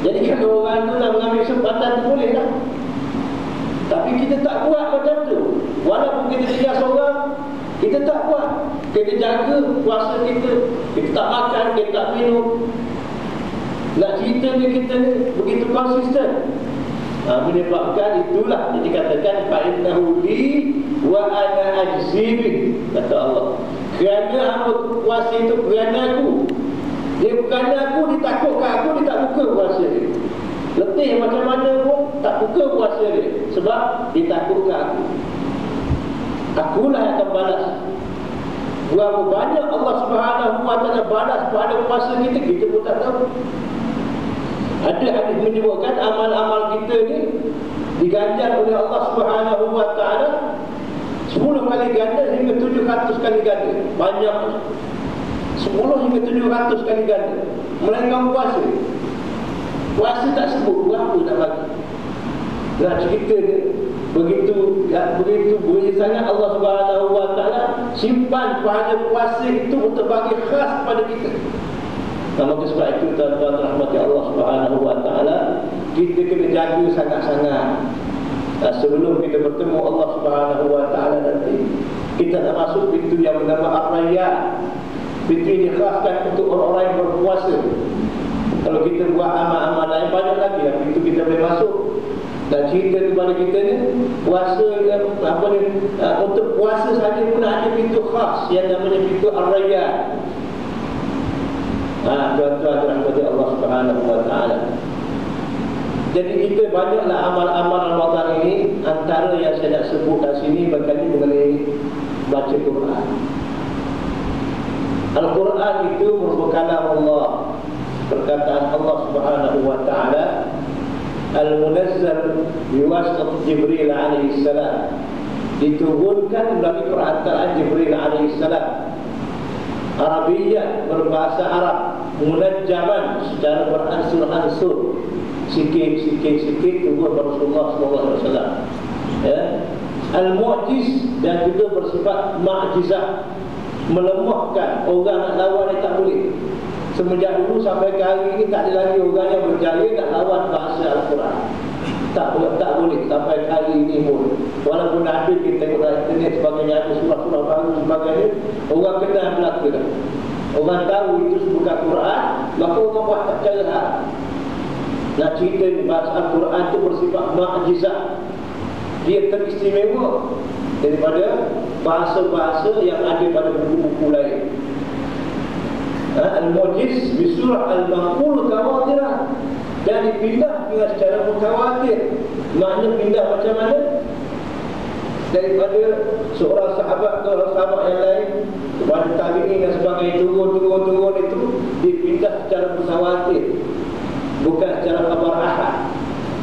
Jadi kalau orang tu nak mengambil kesempatan tu boleh lah. Tapi kita tak buat macam tu. Walaupun kita tinggal seorang, kita tak buat. Kita jaga puasa kita. Kita tak makan, kita tak minum. Nak cerita ni kita ni begitu konsisten. Menyebabkan itulah yang dikatakan fa'innahu li wa ana ajzibi, kata Allah. Kerana hamba puasa itu kerana aku. Dia bukan aku, ditakutkan aku, dia tak buka puasa dia. Letih macam mana pun tak buka puasa dia. Sebab ditakutkan aku. Akulah yang akan balas. Berapa banyak Allah Subhanahu wa ta'ala balas pada puasa kita, kita pun tak tahu. Ada hadis menyebutkan amal-amal kita ni diganjar oleh Allah Subhanahu wa ta'ala 10 kali ganda hingga 700 kali ganda. Banyak, 10 hingga 700 kali ganda. Melainkan puasa. Puasa tak sebut berapa nak bagi. Nak cerita dia begitu boleh sangat Allah Subhanahu wa ta'ala simpan pahala puasa itu untuk bagi khas pada kita. Maka sebab itu tuan-tuan rahmati Allah Subhanahu wa ta'ala, kita kena jaga sangat-sangat. Sebelum kita bertemu Allah Subhanahu wa ta'ala nanti, kita nak masuk pintu yang bernama Ar-Rayyan. Pintu ini dikhaskan untuk orang-orang yang berpuasa. Kalau kita buat amal-amal lain, banyak lagi yang pintu kita boleh masuk. Dan cerita kepada kita ni, puasa untuk puasa saja pun ada pintu khas yang namanya pintu Ar-Rayyan. Tuan-tuan rahmati Allah Subhanahu wa ta'ala. Jadi kita banyaklah amal-amal Ramadan ini. Antara yang saya nak sebut kat sini berkali mengenai baca Quran. Al-Quran itu merupakan Allah, perkataan Allah Subhanahu wa ta'ala, Al-Munazzal biwasat Jibril alaihi salam, diturunkan melalui perantara Jibril alaihi salam. Arabiyyah, berbahasa Arab, munajjaman, secara beransur-ansur, sikit-sikit turun kepada Rasulullah SAW. Ya. Al-Mu'jiz, dan juga bersifat ma'jizah, melemahkan. Orang nak lawan dia tak boleh. Semenjak dulu sampai ke hari ini tak ada lagi orang yang berjaya nak lawan bahasa Al-Quran. Tak boleh sampai hari ini pun. Walaupun ada kita tengok dalam internet sebagainya, ada surah-surah baru sebagainya, orang kenal belaka dah. Orang tahu itu bukan Quran, maka orang buat tak cara hal. Nak cerita ni, bahasa Al-Quran itu bersifat ma'jizat. Dia teristimewa daripada bahasa-bahasa yang ada pada buku-buku lain. Al-Mu'jiz bi surah Al-Manqul Kawatirah, dan dipindah dengan secara mutawatir. Makna pindah macam mana? Daripada seorang sahabat ke orang sahabat yang lain, kepada tabi'in dan sebagainya, turun itu dipindah secara mutawatir, bukan secara khabar ahad.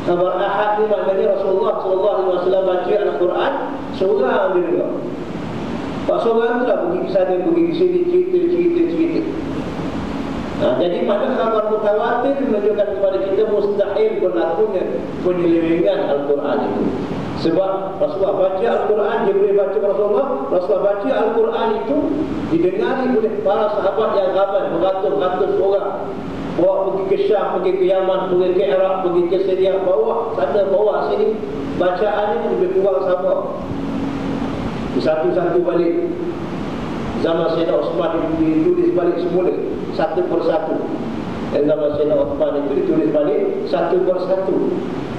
Khabar ahad ni maknanya Rasulullah SAW baca Al-Quran, seorang dia dengar. Pak seorang tu lah pergi ke sana, pergi ke sini, cerita. Jadi pada khabar mutawatir menunjukkan kepada kita mustahil berlakunya penyelewengan Al-Quran itu. Sebab Rasulullah baca Al-Quran, Jibril baca Rasulullah baca Al-Quran itu didengari oleh para sahabat yang ramai, beratus-ratus orang. Bawa pergi ke Syam, pergi ke Yaman, pergi ke Iraq, pergi ke Syria, bawa sana, bawa sini. Bacaannya lebih kurang sama. Satu-satu balik. Zaman Sayyidina Osman ditulis balik semula, satu persatu. Dan zaman Sayyidina Osman itu ditulis balik satu persatu.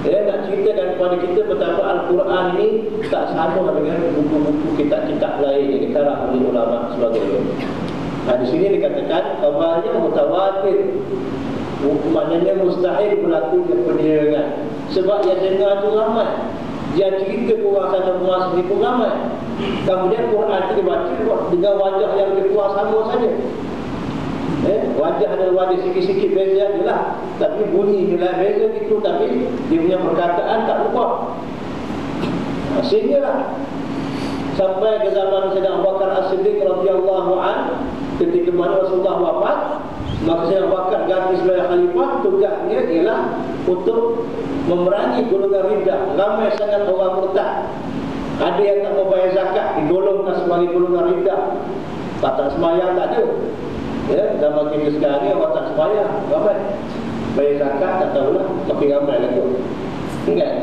Nak ceritakan kepada kita betapa Al-Quran ini tak sama dengan buku-buku kitab-kitab lain yang dikarang oleh ulama sebagainya. Di sini dikatakan kabarnya mutawatir, maknanya mustahil berlaku penyelewengan. Sebab yang dengar itu ramai, dia cerita kurang sana kurang sini pun ramai. Kemudian Quran itu dibaca dengan wajah yang lebih kurang sama saja. Wajah ada wajah sikit-sikit beza je lah, tapi bunyi je lah beza gitu, tapi dia punya perkataan tak ubah. Sehinggalah sampai ke zaman Sayyidina Abu Bakar As-Siddiq radhiyallahu anhu, ketika mana Rasulullah wafat, maka Sayyidina Abu Bakar ganti sebagai khalifah. Tugasnya ialah untuk memerangi golongan riddah. Ramai sangat orang murtad. Ada yang tak mau bayar zakat, digolongkan sebagai golongan riddah. Tak sembahyang tak ada. Ya, zaman kita sekarang ni orang tak sembahyang, ramai. Bayar zakat tak tahulah, makin ramai lagi. Kan?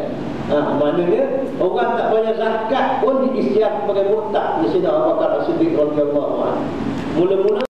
Maknanya orang tak bayar zakat pun diisytiharkan sebagai murtad di sini Abu Bakar As-Siddiq radhiyallahu anhu. Mula-mula